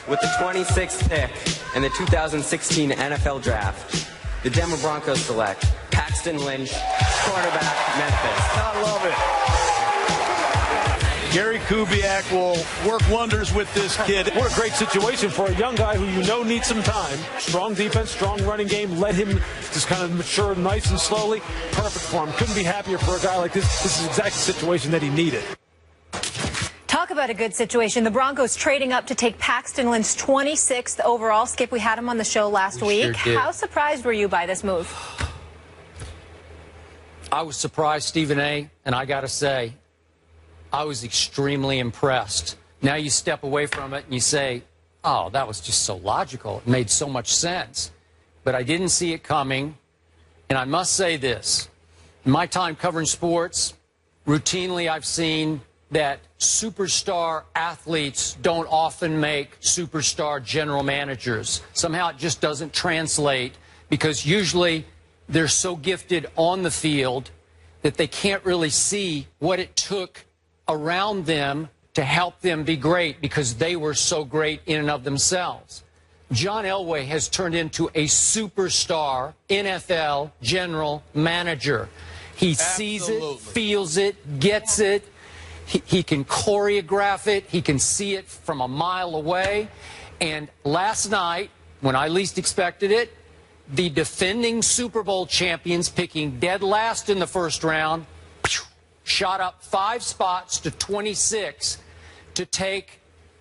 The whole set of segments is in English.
With the 26th pick in the 2016 NFL Draft, the Denver Broncos select Paxton Lynch, quarterback, Memphis. I love it. Gary Kubiak will work wonders with this kid. What a great situation for a young guy who you know needs some time. Strong defense, strong running game. Let him just kind of mature nice and slowly. Perfect for him. Couldn't be happier for a guy like this. This is exactly the situation that he needed. Talk about a good situation. The Broncos trading up to take Paxton Lynch 26th overall. Skip, we had him on the show last week. Sure did. How surprised were you by this move? I was surprised, Stephen A., and I got to say, I was extremely impressed. Now you step away from it and you say, oh, that was just so logical. It made so much sense. But I didn't see it coming. And I must say this. In my time covering sports, routinely I've seen that superstar athletes don't often make superstar general managers. Somehow it just doesn't translate because usually they're so gifted on the field that they can't really see what it took around them to help them be great because they were so great in and of themselves. John Elway has turned into a superstar NFL general manager. He sees it, feels it, gets it. He can choreograph it. He can see it from a mile away. And last night, when I least expected it, the defending Super Bowl champions, picking dead last in the first round, shot up 5 spots to 26 to take,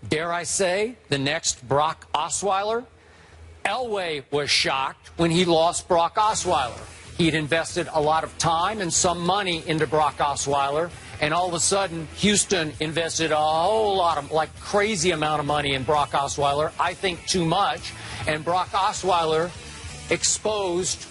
dare I say, the next Brock Osweiler. Elway was shocked when he lost Brock Osweiler. He'd invested a lot of time and some money into Brock Osweiler, and all of a sudden, Houston invested a whole lot of, like, crazy amount of money in Brock Osweiler. I think too much. And Brock Osweiler exposed,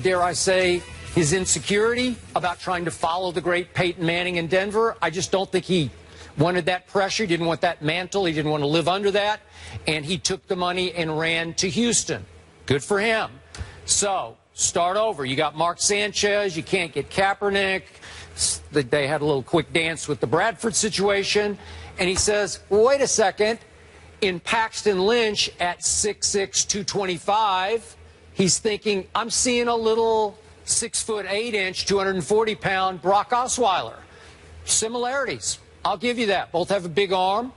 dare I say, his insecurity about trying to follow the great Peyton Manning in Denver. I just don't think he wanted that pressure. He didn't want that mantle. He didn't want to live under that. And he took the money and ran to Houston. Good for him. So, start over. You got Mark Sanchez. You can't get Kaepernick. They had a little quick dance with the Bradford situation. And he says, well, wait a second. In Paxton Lynch at 6'6", 225, he's thinking, I'm seeing a little 6'8", 240-pound Brock Osweiler. Similarities. I'll give you that. Both have a big arm.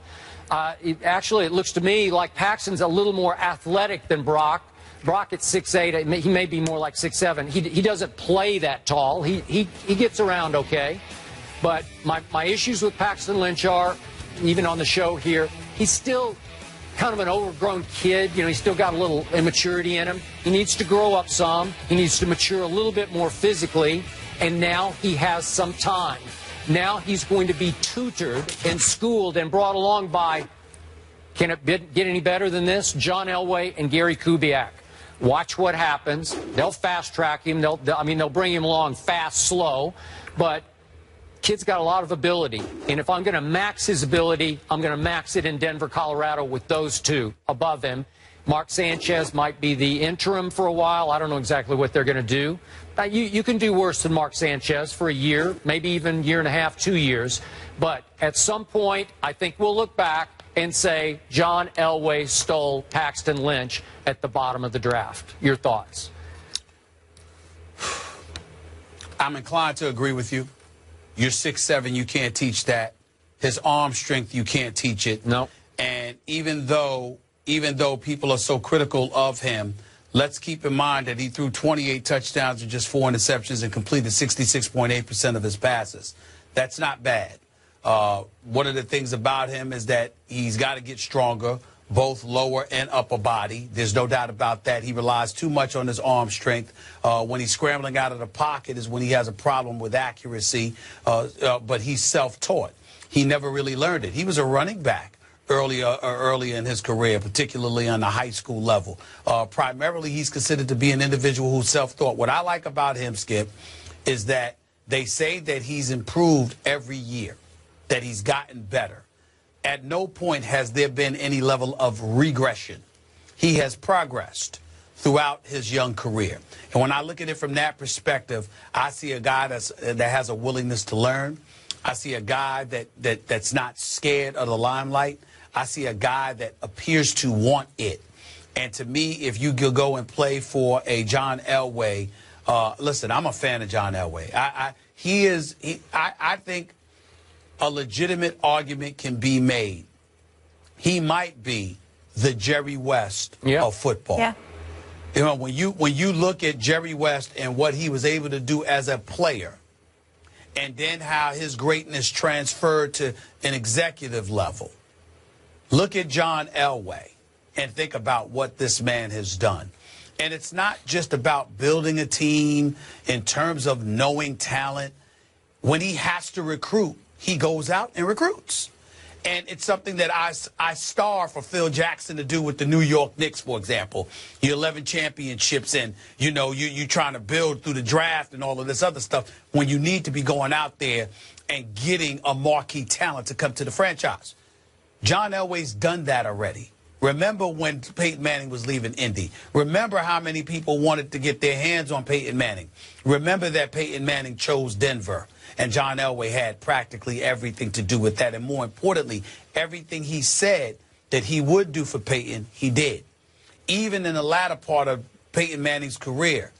Actually, it looks to me like Paxton's a little more athletic than Brock. Brock at 6'8", he may be more like 6'7". He doesn't play that tall. He gets around okay. But my issues with Paxton Lynch are, even on the show here, he's still kind of an overgrown kid. You know, he's still got a little immaturity in him. He needs to grow up some. He needs to mature a little bit more physically. And now he has some time. Now he's going to be tutored and schooled and brought along by, can it get any better than this? John Elway and Gary Kubiak. Watch what happens. They'll fast track him. They'll bring him along fast, slow. But kid's got a lot of ability. And if I'm going to max his ability, I'm going to max it in Denver, Colorado with those two above him. Mark Sanchez might be the interim for a while. I don't know exactly what they're going to do. You can do worse than Mark Sanchez for a year, maybe even year and a half, 2 years. But at some point, I think we'll look back and say John Elway stole Paxton Lynch at the bottom of the draft. Your thoughts? I'm inclined to agree with you. You're 6'7", you can't teach that. His arm strength, you can't teach it. No. And even though people are so critical of him, let's keep in mind that he threw 28 touchdowns and just 4 interceptions and completed 66.8% of his passes. That's not bad. One of the things about him is that he's got to get stronger, both lower and upper body. There's no doubt about that. He relies too much on his arm strength. When he's scrambling out of the pocket is when he has a problem with accuracy, but he's self-taught. He never really learned it. He was a running back early in his career, particularly on the high school level. Primarily, he's considered to be an individual who's self-taught. What I like about him, Skip, is that they say that he's improved every year, that he's gotten better. At no point has there been any level of regression. He has progressed throughout his young career. And when I look at it from that perspective, I see a guy that has a willingness to learn. I see a guy that's not scared of the limelight. I see a guy that appears to want it. And to me, if you could go and play for a John Elway, listen, I'm a fan of John Elway. I think a legitimate argument can be made. He might be the Jerry West of football. Yeah. You know, when you look at Jerry West and what he was able to do as a player, and then how his greatness transferred to an executive level, look at John Elway and think about what this man has done. And it's not just about building a team in terms of knowing talent. When he has to recruit, he goes out and recruits. And it's something that I star for Phil Jackson to do with the New York Knicks, for example. Your 11 championships, and, you know, you trying to build through the draft and all of this other stuff when you need to be going out there and getting a marquee talent to come to the franchise. John Elway's done that already. Remember when Peyton Manning was leaving Indy. Remember how many people wanted to get their hands on Peyton Manning. Remember that Peyton Manning chose Denver, and John Elway had practically everything to do with that. And more importantly, everything he said that he would do for Peyton, he did. Even in the latter part of Peyton Manning's career,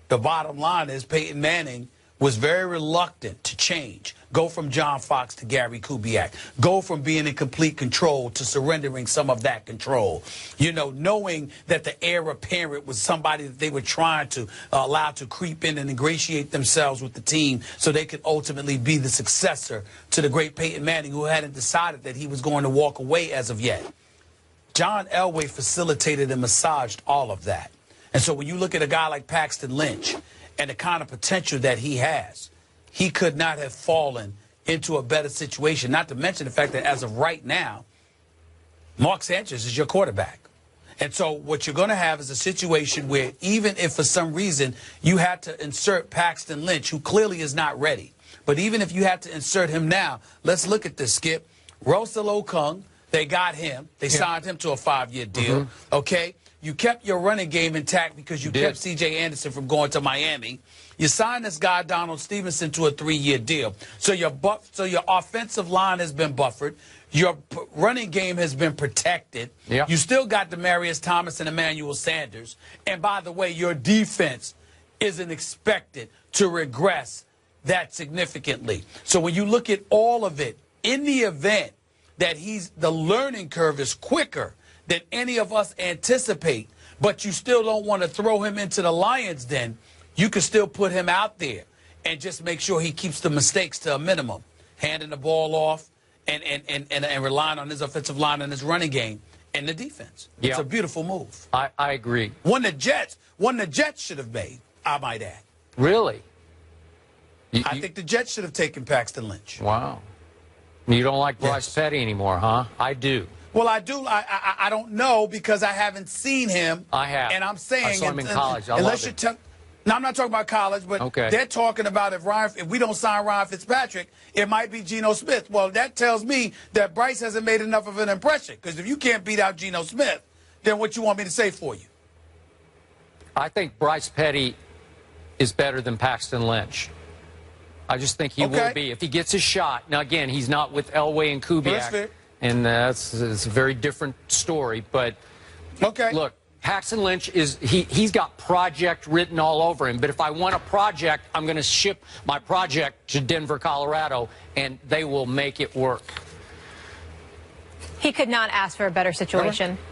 the bottom line is Peyton Manning was very reluctant to change, go from John Fox to Gary Kubiak, go from being in complete control to surrendering some of that control. You know, knowing that the heir apparent was somebody that they were trying to allow to creep in and ingratiate themselves with the team so they could ultimately be the successor to the great Peyton Manning, who hadn't decided that he was going to walk away as of yet. John Elway facilitated and massaged all of that. And so when you look at a guy like Paxton Lynch and the kind of potential that he has, he could not have fallen into a better situation, not to mention the fact that as of right now, Mark Sanchez is your quarterback. And so what you're going to have is a situation where even if for some reason you had to insert Paxton Lynch, who clearly is not ready, but even if you had to insert him now, let's look at this, Skip. Russell Okung, they got him. They signed him to a 5-year deal, okay? You kept your running game intact because you kept C.J. Anderson from going to Miami. You signed this guy, Donald Stevenson, to a 3-year deal. So your offensive line has been buffered. Your running game has been protected. You still got Demaryius Thomas and Emmanuel Sanders. And by the way, your defense isn't expected to regress that significantly. So when you look at all of it, in the event that the learning curve is quicker than any of us anticipate, but you still don't want to throw him into the lion's den, you can still put him out there and just make sure he keeps the mistakes to a minimum, handing the ball off and relying on his offensive line and his running game and the defense. It's a beautiful move. I agree. One the Jets should have made, I might add. Really? I think the Jets should have taken Paxton Lynch. Wow. You don't like Bryce Petty anymore, huh? I do. Well, I do. I don't know because I haven't seen him. I have. And I'm saying, I saw him in college. Unless you tell. Now, I'm not talking about college, but they're talking about if we don't sign Ryan Fitzpatrick, it might be Geno Smith. Well, that tells me that Bryce hasn't made enough of an impression. Because if you can't beat out Geno Smith, then what you want me to say for you? I think Bryce Petty is better than Paxton Lynch. I just think he will be if he gets a shot. Now, again, he's not with Elway and Kubiak, and it's a very different story. But look, Paxton Lynch he's got project written all over him. But if I want a project, I'm going to ship my project to Denver, Colorado, and they will make it work. He could not ask for a better situation. All right.